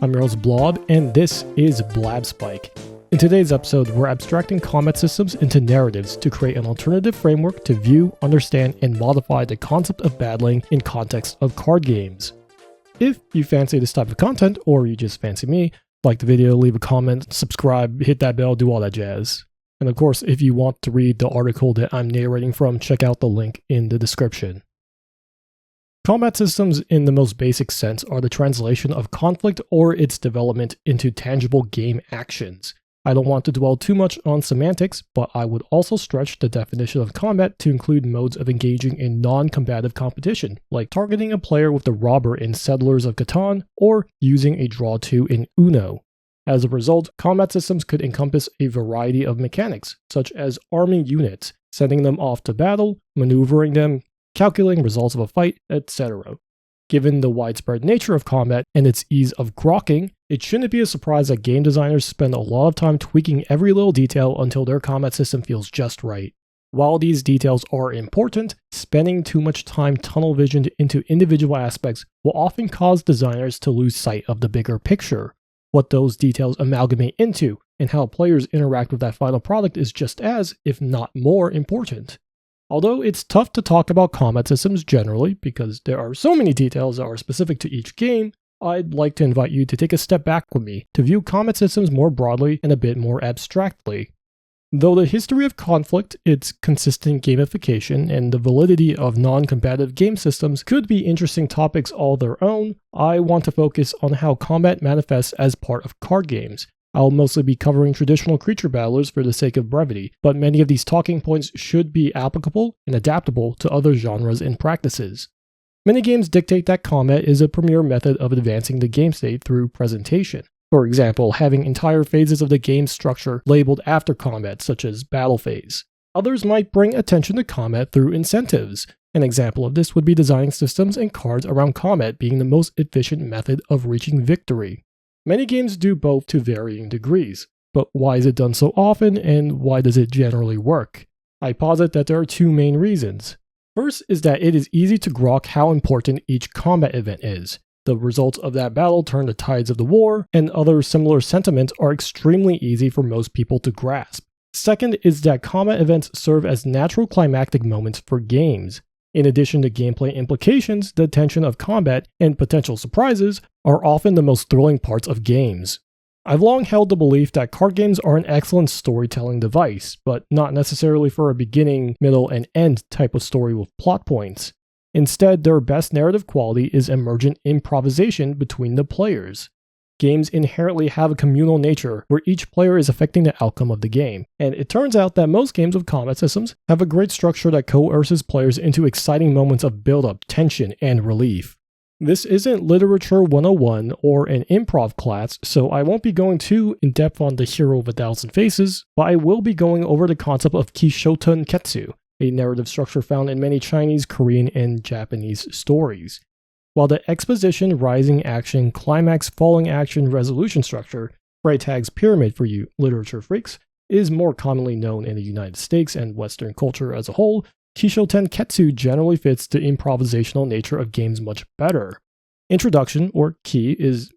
I'm your host Blob, and this is Blabspike. In today's episode, we're abstracting combat systems into narratives to create an alternative framework to view, understand, and modify the concept of battling in context of card games. If you fancy this type of content, or you just fancy me, like the video, leave a comment, subscribe, hit that bell, do all that jazz. And of course, if you want to read the article that I'm narrating from, check out the link in the description. Combat systems in the most basic sense are the translation of conflict or its development into tangible game actions. I don't want to dwell too much on semantics, but I would also stretch the definition of combat to include modes of engaging in non-combative competition, like targeting a player with the robber in Settlers of Catan or using a draw 2 in Uno. As a result, combat systems could encompass a variety of mechanics, such as arming units, sending them off to battle, maneuvering them, calculating results of a fight, etc. Given the widespread nature of combat and its ease of grokking, it shouldn't be a surprise that game designers spend a lot of time tweaking every little detail until their combat system feels just right. While these details are important, spending too much time tunnel visioned into individual aspects will often cause designers to lose sight of the bigger picture. What those details amalgamate into, and how players interact with that final product is just as, if not more, important. Although it's tough to talk about combat systems generally because there are so many details that are specific to each game, I'd like to invite you to take a step back with me to view combat systems more broadly and a bit more abstractly. Though the history of conflict, its consistent gamification, and the validity of non-combative game systems could be interesting topics all their own, I want to focus on how combat manifests as part of card games. I'll mostly be covering traditional creature battlers for the sake of brevity, but many of these talking points should be applicable and adaptable to other genres and practices. Many games dictate that combat is a premier method of advancing the game state through presentation. For example, having entire phases of the game structure labeled after combat, such as battle phase. Others might bring attention to combat through incentives. An example of this would be designing systems and cards around combat being the most efficient method of reaching victory. Many games do both to varying degrees, but why is it done so often and why does it generally work? I posit that there are two main reasons. First is that it is easy to grok how important each combat event is. The results of that battle turn the tides of the war, and other similar sentiments are extremely easy for most people to grasp. Second is that combat events serve as natural climactic moments for games. In addition to gameplay implications, the tension of combat and potential surprises are often the most thrilling parts of games. I've long held the belief that card games are an excellent storytelling device, but not necessarily for a beginning, middle, and end type of story with plot points. Instead, their best narrative quality is emergent improvisation between the players. Games inherently have a communal nature where each player is affecting the outcome of the game, and it turns out that most games with combat systems have a great structure that coerces players into exciting moments of build-up, tension, and relief. This isn't Literature 101 or an improv class, so I won't be going too in-depth on the Hero of a Thousand Faces, but I will be going over the concept of Kishoten Ketsu, a narrative structure found in many Chinese, Korean, and Japanese stories. While the exposition, rising action, climax, falling action, resolution structure, Freytag's pyramid for you literature freaks, is more commonly known in the United States and Western culture as a whole, Kishoten Ketsu generally fits the improvisational nature of games much better. Introduction, or ki, is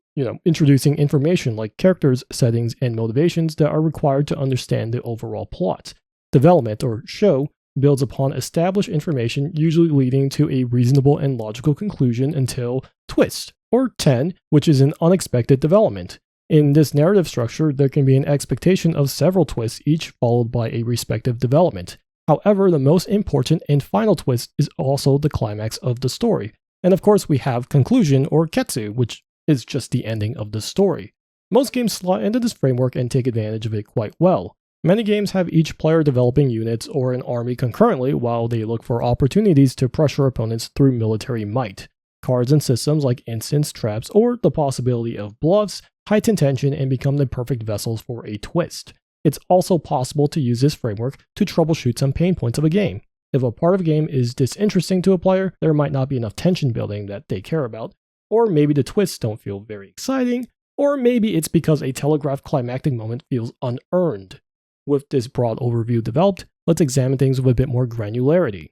introducing information like characters, settings, and motivations that are required to understand the overall plot. Development, or show, builds upon established information, usually leading to a reasonable and logical conclusion until twist, or ten, which is an unexpected development. In this narrative structure, there can be an expectation of several twists, each followed by a respective development. However, the most important and final twist is also the climax of the story. And of course, we have conclusion, or ketsu, which is just the ending of the story. Most games slot into this framework and take advantage of it quite well. Many games have each player developing units or an army concurrently while they look for opportunities to pressure opponents through military might. Cards and systems like instants, traps, or the possibility of bluffs heighten tension and become the perfect vessels for a twist. It's also possible to use this framework to troubleshoot some pain points of a game. If a part of a game is disinteresting to a player, there might not be enough tension building that they care about, or maybe the twists don't feel very exciting, or maybe it's because a telegraphed climactic moment feels unearned. With this broad overview developed, let's examine things with a bit more granularity.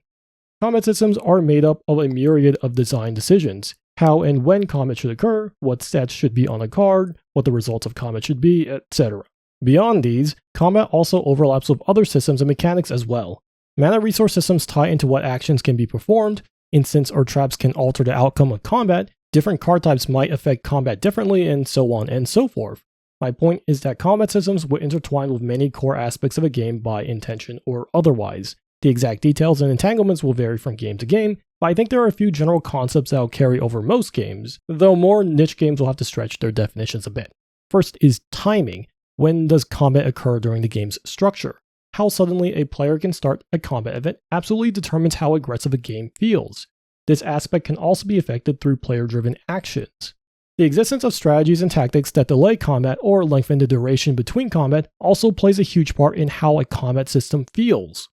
Combat systems are made up of a myriad of design decisions. how and when combat should occur, what stats should be on a card, what the results of combat should be, etc. Beyond these, combat also overlaps with other systems and mechanics as well. Mana resource systems tie into what actions can be performed, instants or traps can alter the outcome of combat, different card types might affect combat differently, and so on and so forth. My point is that combat systems will intertwine with many core aspects of a game by intention or otherwise. The exact details and entanglements will vary from game to game, but I think there are a few general concepts that will carry over most games, though more niche games will have to stretch their definitions a bit. First is timing. When does combat occur during the game's structure? How suddenly a player can start a combat event absolutely determines how aggressive a game feels. This aspect can also be affected through player-driven actions. The existence of strategies and tactics that delay combat or lengthen the duration between combat also plays a huge part in how a combat system feels.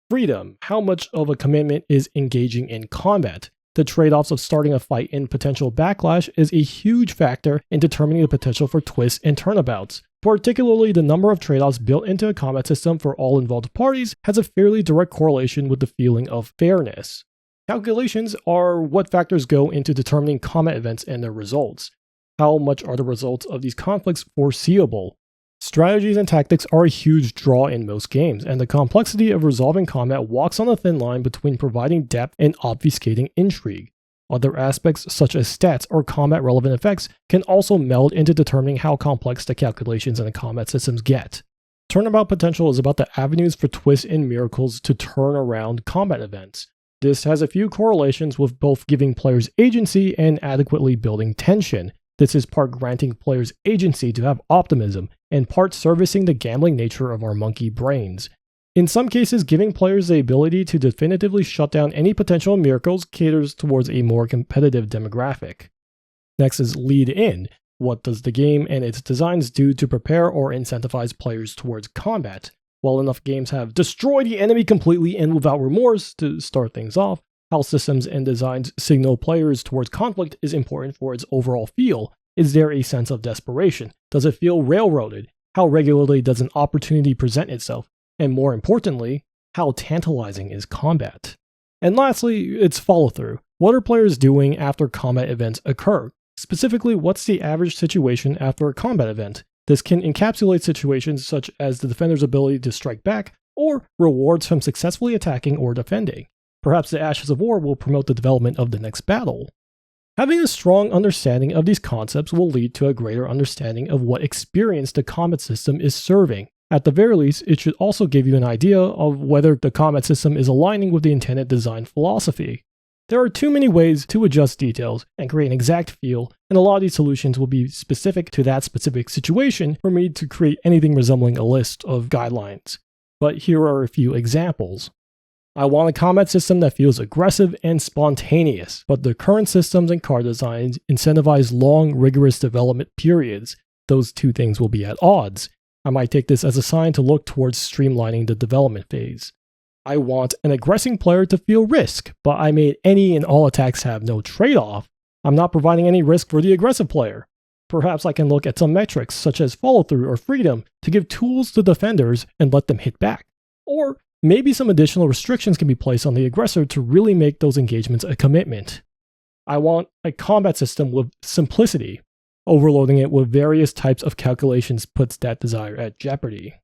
Freedom. How much of a commitment is engaging in combat? The trade-offs of starting a fight and potential backlash is a huge factor in determining the potential for twists and turnabouts. Particularly, the number of trade-offs built into a combat system for all involved parties has a fairly direct correlation with the feeling of fairness. Calculations are what factors go into determining combat events and their results. How much are the results of these conflicts foreseeable? Strategies and tactics are a huge draw in most games, and the complexity of resolving combat walks on a thin line between providing depth and obfuscating intrigue. Other aspects, such as stats or combat-relevant effects, can also meld into determining how complex the calculations in the combat systems get. Turnabout potential is about the avenues for twists and miracles to turn around combat events. This has a few correlations with both giving players agency and adequately building tension. This is part granting players agency to have optimism, and part servicing the gambling nature of our monkey brains. In some cases, giving players the ability to definitively shut down any potential miracles caters towards a more competitive demographic. Next is lead in. What does the game and its designs do to prepare or incentivize players towards combat? While enough games have destroyed the enemy completely and without remorse to start things off, how systems and designs signal players towards conflict is important for its overall feel. Is there a sense of desperation? Does it feel railroaded? How regularly does an opportunity present itself? And more importantly, how tantalizing is combat? And lastly, it's follow-through. What are players doing after combat events occur? Specifically, what's the average situation after a combat event? This can encapsulate situations such as the defender's ability to strike back, or rewards from successfully attacking or defending. Perhaps the Ashes of War will promote the development of the next battle. Having a strong understanding of these concepts will lead to a greater understanding of what experience the combat system is serving. At the very least, it should also give you an idea of whether the combat system is aligning with the intended design philosophy. There are too many ways to adjust details and create an exact feel, and a lot of these solutions will be specific to that specific situation for me to create anything resembling a list of guidelines. But here are a few examples. I want a combat system that feels aggressive and spontaneous, but the current systems and card designs incentivize long, rigorous development periods. Those two things will be at odds. I might take this as a sign to look towards streamlining the development phase. I want an aggressing player to feel risk, but I made any and all attacks have no trade-off. I'm not providing any risk for the aggressive player. Perhaps I can look at some metrics such as follow-through or freedom to give tools to defenders and let them hit back. Or maybe some additional restrictions can be placed on the aggressor to really make those engagements a commitment. I want a combat system with simplicity. Overloading it with various types of calculations puts that desire at jeopardy.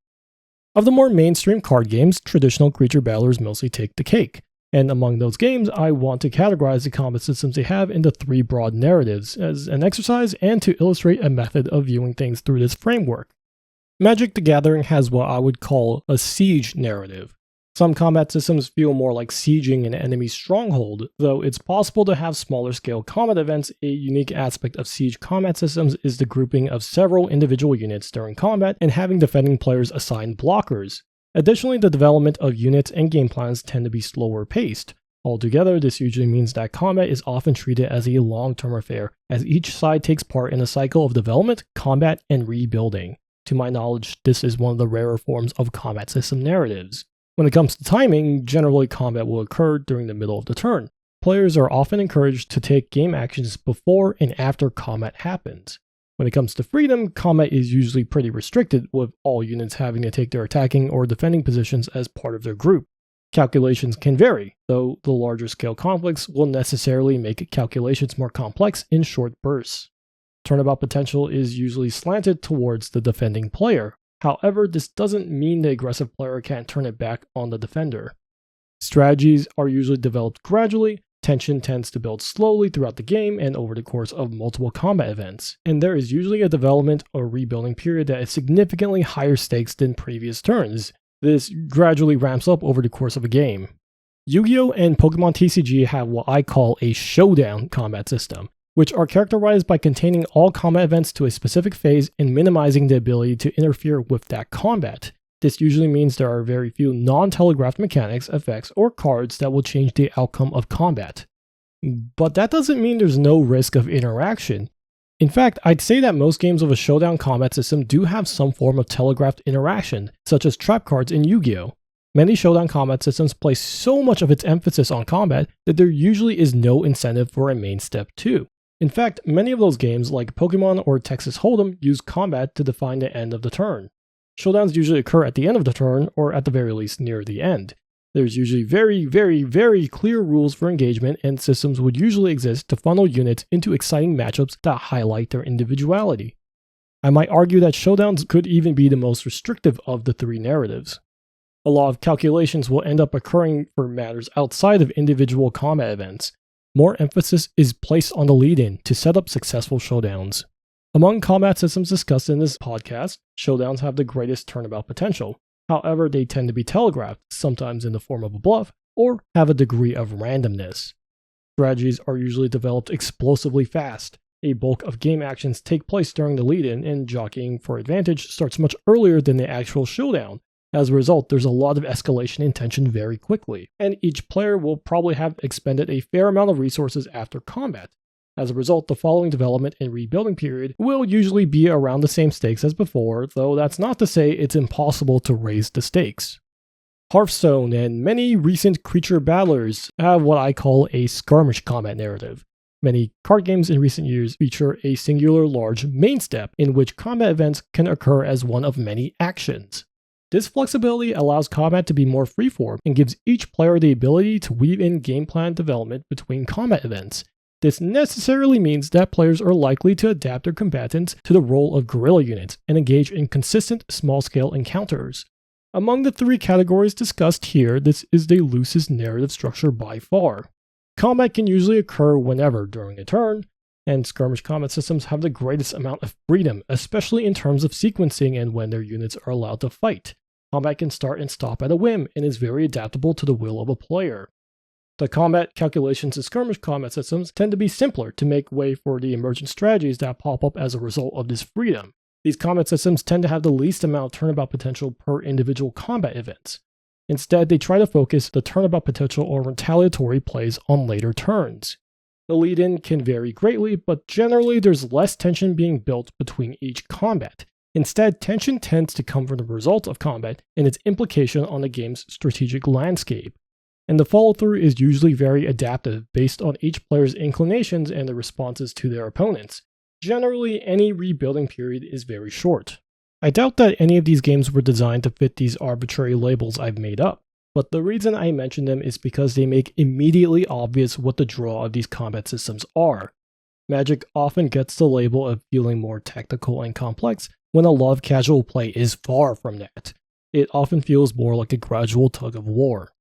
Of the more mainstream card games, traditional creature battlers mostly take the cake. And among those games, I want to categorize the combat systems they have into three broad narratives as an exercise and to illustrate a method of viewing things through this framework. Magic the Gathering has what I would call a siege narrative. Some combat systems feel more like sieging an enemy stronghold, though it's possible to have smaller scale combat events. A unique aspect of siege combat systems is the grouping of several individual units during combat and having defending players assign blockers. Additionally, the development of units and game plans tend to be slower paced. Altogether, this usually means that combat is often treated as a long-term affair, as each side takes part in a cycle of development, combat, and rebuilding. To my knowledge, this is one of the rarer forms of combat system narratives. When it comes to timing, generally combat will occur during the middle of the turn. Players are often encouraged to take game actions before and after combat happens. When it comes to freedom, combat is usually pretty restricted, with all units having to take their attacking or defending positions as part of their group. Calculations can vary, though the larger scale conflicts will necessarily make calculations more complex in short bursts. Turnabout potential is usually slanted towards the defending player. However, this doesn't mean the aggressive player can't turn it back on the defender. Strategies are usually developed gradually. Tension tends to build slowly throughout the game and over the course of multiple combat events, and there is usually a development or rebuilding period that is significantly higher stakes than previous turns. This gradually ramps up over the course of a game. Yu-Gi-Oh! And Pokemon TCG have what I call a showdown combat system, which are characterized by containing all combat events to a specific phase and minimizing the ability to interfere with that combat. This usually means there are very few non-telegraphed mechanics, effects, or cards that will change the outcome of combat. But that doesn't mean there's no risk of interaction. In fact, I'd say that most games of a showdown combat system do have some form of telegraphed interaction, such as trap cards in Yu-Gi-Oh! Many showdown combat systems place so much of its emphasis on combat that there usually is no incentive for a main step 2. In fact, many of those games, like Pokemon or Texas Hold'em, use combat to define the end of the turn. Showdowns usually occur at the end of the turn, or at the very least near the end. There's usually very clear rules for engagement, and systems would usually exist to funnel units into exciting matchups that highlight their individuality. I might argue that showdowns could even be the most restrictive of the three narratives. A lot of calculations will end up occurring for matters outside of individual combat events. More emphasis is placed on the lead-in to set up successful showdowns. Among combat systems discussed in this podcast, showdowns have the greatest turnabout potential. However, they tend to be telegraphed, sometimes in the form of a bluff, or have a degree of randomness. Strategies are usually developed explosively fast. A bulk of game actions take place during the lead-in, and jockeying for advantage starts much earlier than the actual showdown. As a result, there's a lot of escalation in tension very quickly, and each player will probably have expended a fair amount of resources after combat. As a result, the following development and rebuilding period will usually be around the same stakes as before, though that's not to say it's impossible to raise the stakes. Hearthstone and many recent creature battlers have what I call a skirmish combat narrative. Many card games in recent years feature a singular large main step in which combat events can occur as one of many actions. This flexibility allows combat to be more freeform and gives each player the ability to weave in game plan development between combat events. This necessarily means that players are likely to adapt their combatants to the role of guerrilla units and engage in consistent small-scale encounters. Among the three categories discussed here, this is the loosest narrative structure by far. Combat can usually occur whenever during a turn, and skirmish combat systems have the greatest amount of freedom, especially in terms of sequencing and when their units are allowed to fight. Combat can start and stop at a whim and is very adaptable to the will of a player. The combat calculations in skirmish combat systems tend to be simpler to make way for the emergent strategies that pop up as a result of this freedom. These combat systems tend to have the least amount of turnabout potential per individual combat events. Instead, they try to focus the turnabout potential or retaliatory plays on later turns. The lead-in can vary greatly, but generally there's less tension being built between each combat. Instead, tension tends to come from the result of combat and its implication on the game's strategic landscape. And the follow-through is usually very adaptive based on each player's inclinations and the responses to their opponents. Generally, any rebuilding period is very short. I doubt that any of these games were designed to fit these arbitrary labels I've made up, but the reason I mention them is because they make immediately obvious what the draw of these combat systems are. Magic often gets the label of feeling more tactical and complex, when a lot of casual play is far from that. It often feels more like a gradual tug of war.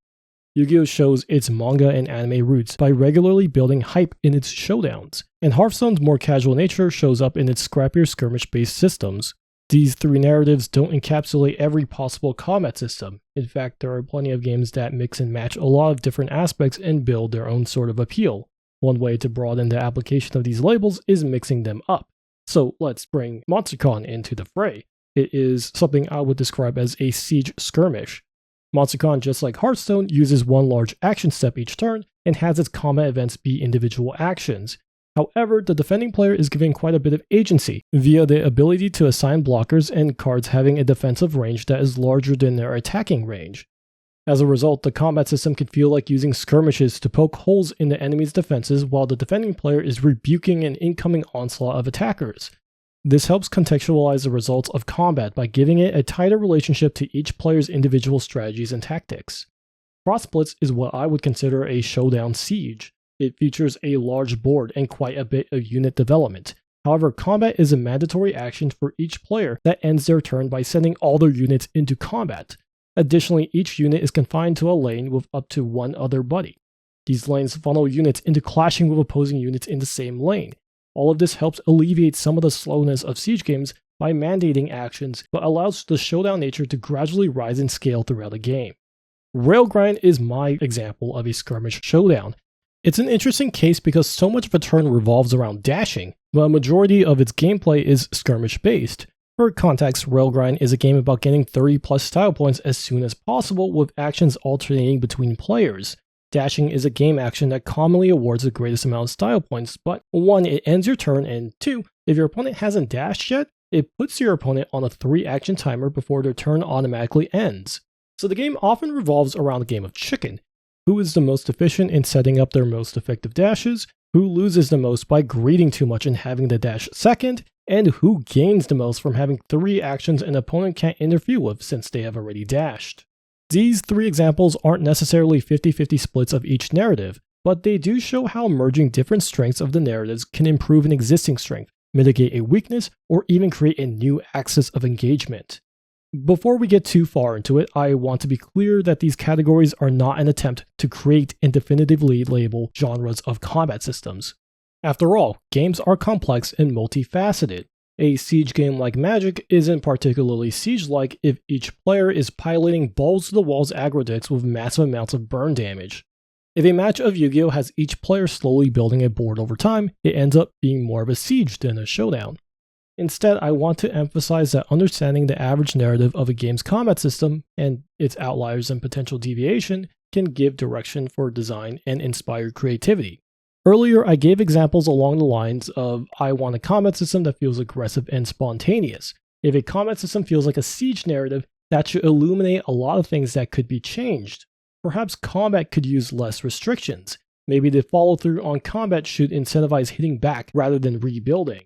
Yu-Gi-Oh! Shows its manga and anime roots by regularly building hype in its showdowns, and Hearthstone's more casual nature shows up in its scrappier skirmish-based systems. These three narratives don't encapsulate every possible combat system. In fact, there are plenty of games that mix and match a lot of different aspects and build their own sort of appeal. One way to broaden the application of these labels is mixing them up. So let's bring MonsterCon into the fray. It is something I would describe as a siege skirmish. MonsterCon, just like Hearthstone, uses one large action step each turn and has its combat events be individual actions. However, the defending player is given quite a bit of agency via the ability to assign blockers and cards having a defensive range that is larger than their attacking range. As a result, the combat system can feel like using skirmishes to poke holes in the enemy's defenses while the defending player is rebuking an incoming onslaught of attackers. This helps contextualize the results of combat by giving it a tighter relationship to each player's individual strategies and tactics. Cross Blitz is what I would consider a showdown siege. It features a large board and quite a bit of unit development. However, combat is a mandatory action for each player that ends their turn by sending all their units into combat. Additionally, each unit is confined to a lane with up to one other buddy. These lanes funnel units into clashing with opposing units in the same lane. All of this helps alleviate some of the slowness of siege games by mandating actions, but allows the showdown nature to gradually rise in scale throughout the game. Railgrind is my example of a skirmish showdown. It's an interesting case because so much of a turn revolves around dashing, but a majority of its gameplay is skirmish based. For context, Railgrind is a game about getting 30 plus style points as soon as possible with actions alternating between players. Dashing is a game action that commonly awards the greatest amount of style points, but 1, it ends your turn, and 2, if your opponent hasn't dashed yet, it puts your opponent on a 3 action timer before their turn automatically ends. So the game often revolves around a game of chicken. Who is the most efficient in setting up their most effective dashes? Who loses the most by greeting too much and having the dash second? And who gains the most from having 3 actions an opponent can't interfere with since they have already dashed? These 3 examples aren't necessarily 50-50 splits of each narrative, but they do show how merging different strengths of the narratives can improve an existing strength, mitigate a weakness, or even create a new axis of engagement. Before we get too far into it, I want to be clear that these categories are not an attempt to create and definitively label genres of combat systems. After all, games are complex and multifaceted. A siege game like Magic isn't particularly siege-like if each player is piloting balls-to-the-walls aggro decks with massive amounts of burn damage. If a match of Yu-Gi-Oh! Has each player slowly building a board over time, it ends up being more of a siege than a showdown. Instead, I want to emphasize that understanding the average narrative of a game's combat system, and its outliers and potential deviation, can give direction for design and inspire creativity. Earlier, I gave examples along the lines of, I want a combat system that feels aggressive and spontaneous. If a combat system feels like a siege narrative, that should illuminate a lot of things that could be changed. Perhaps combat could use less restrictions. Maybe the follow-through on combat should incentivize hitting back rather than rebuilding.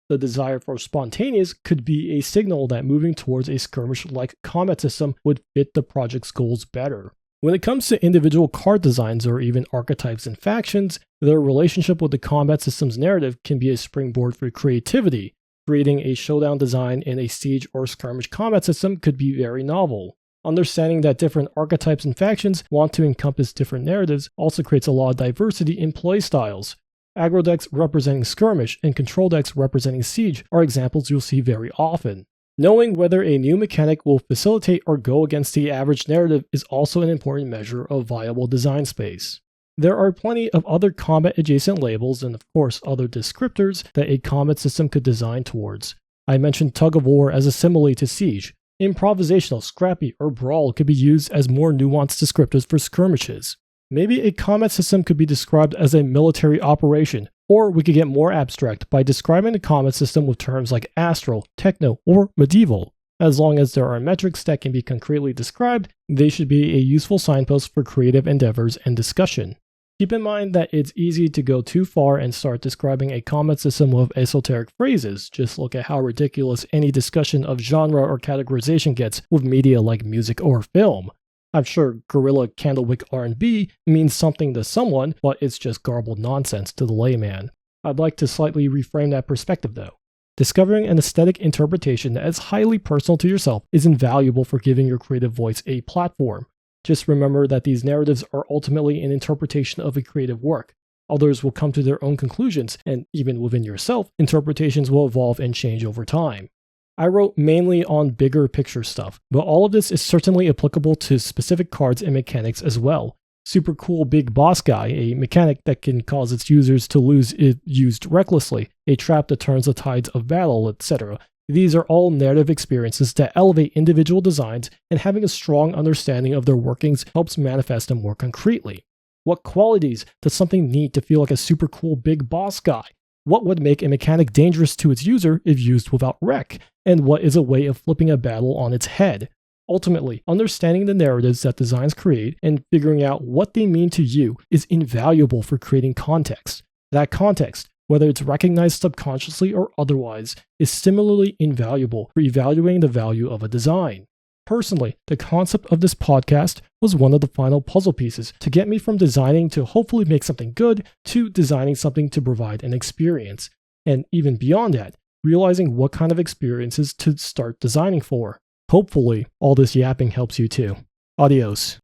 The desire for spontaneous could be a signal that moving towards a skirmish-like combat system would fit the project's goals better. When it comes to individual card designs or even archetypes and factions, their relationship with the combat system's narrative can be a springboard for creativity. Creating a showdown design in a siege or skirmish combat system could be very novel. Understanding that different archetypes and factions want to encompass different narratives also creates a lot of diversity in playstyles. Aggro decks representing skirmish and control decks representing siege are examples you'll see very often. Knowing whether a new mechanic will facilitate or go against the average narrative is also an important measure of viable design space. There are plenty of other combat adjacent labels and of course other descriptors that a combat system could design towards. I mentioned tug of war as a simile to siege. Improvisational, scrappy, or brawl could be used as more nuanced descriptors for skirmishes. Maybe a combat system could be described as a military operation, or we could get more abstract by describing the combat system with terms like astral, techno, or medieval. As long as there are metrics that can be concretely described, they should be a useful signpost for creative endeavors and discussion. Keep in mind that it's easy to go too far and start describing a combat system with esoteric phrases. Just look at how ridiculous any discussion of genre or categorization gets with media like music or film. I'm sure Guerrilla Candlewick R&B means something to someone, but it's just garbled nonsense to the layman. I'd like to slightly reframe that perspective though. Discovering an aesthetic interpretation that is highly personal to yourself is invaluable for giving your creative voice a platform. Just remember that these narratives are ultimately an interpretation of a creative work. Others will come to their own conclusions, and even within yourself, interpretations will evolve and change over time. I wrote mainly on bigger picture stuff, but all of this is certainly applicable to specific cards and mechanics as well. Super cool big boss guy, a mechanic that can cause its users to lose if used recklessly, a trap that turns the tides of battle, etc. These are all narrative experiences that elevate individual designs, and having a strong understanding of their workings helps manifest them more concretely. What qualities does something need to feel like a super cool big boss guy? What would make a mechanic dangerous to its user if used without wreck? And what is a way of flipping a battle on its head? Ultimately, understanding the narratives that designs create and figuring out what they mean to you is invaluable for creating context. That context, whether it's recognized subconsciously or otherwise, is similarly invaluable for evaluating the value of a design. Personally, the concept of this podcast was one of the final puzzle pieces to get me from designing to hopefully make something good to designing something to provide an experience. And even beyond that, realizing what kind of experiences to start designing for. Hopefully, all this yapping helps you too. Adios.